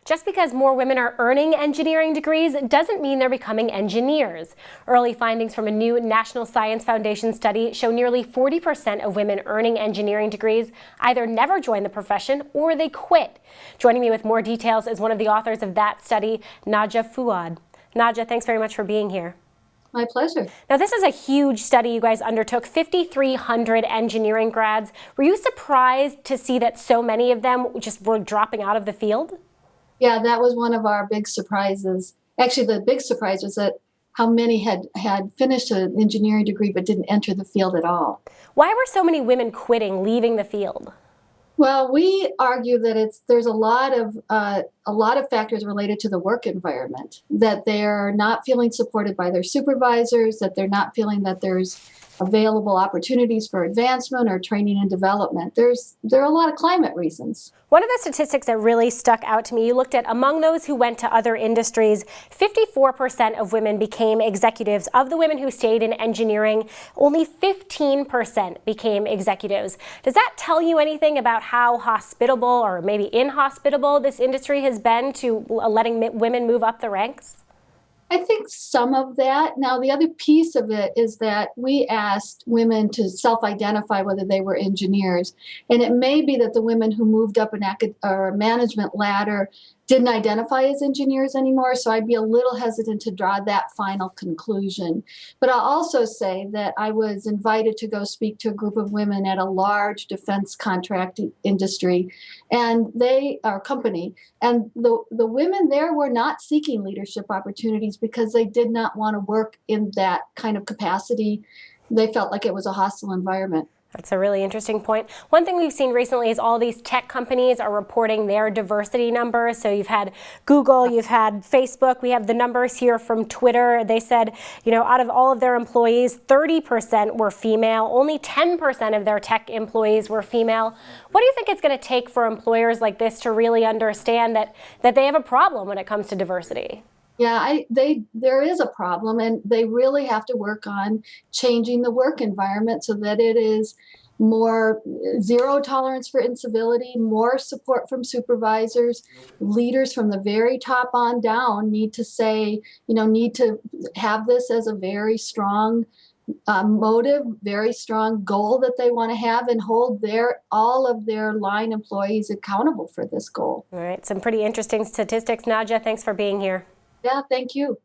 Just because more women are earning engineering degrees doesn't mean they're becoming engineers. Early findings from a new National Science Foundation study show nearly 40% of women earning engineering degrees either never join the profession or they quit. Joining me with more details is one of the authors of that study, Nadja Fuad. Nadja, thanks very much for being here. My pleasure. Now, this is a huge study you guys undertook, 5,300 engineering grads. Were you surprised to see that so many of them just were dropping out of the field? Yeah, that was one of our big surprises. Actually, the big surprise was that how many had finished an engineering degree but didn't enter the field at all. Why were so many women quitting, leaving the field? Well, we argue that there's a lot of factors related to the work environment, that they're not feeling supported by their supervisors, that they're not feeling that there's available opportunities for advancement or training and development. There are a lot of climate reasons. One of the statistics that really stuck out to me, you looked at among those who went to other industries, 54% of women became executives. Of the women who stayed in engineering, only 15% became executives. Does that tell you anything about how hospitable or maybe inhospitable this industry has been to letting women move up the ranks? I think some of that. Now, the other piece of it is that we asked women to self-identify whether they were engineers. And it may be that the women who moved up an management ladder didn't identify as engineers anymore, so I'd be a little hesitant to draw that final conclusion. But I'll also say that I was invited to go speak to a group of women at a large defense contract industry, and company, and the women there were not seeking leadership opportunities because they did not want to work in that kind of capacity. They felt like it was a hostile environment. That's a really interesting point. One thing we've seen recently is all these tech companies are reporting their diversity numbers. So you've had Google, you've had Facebook, we have the numbers here from Twitter. They said, out of all of their employees, 30% were female. Only 10% of their tech employees were female. What do you think it's going to take for employers like this to really understand that they have a problem when it comes to diversity? Yeah, there is a problem, and they really have to work on changing the work environment so that it is more zero tolerance for incivility, more support from supervisors. Leaders from the very top on down need to have this as a very strong motive, very strong goal that they want to have, and hold all of their line employees accountable for this goal. All right, some pretty interesting statistics. Nadja, thanks for being here. Yeah, thank you.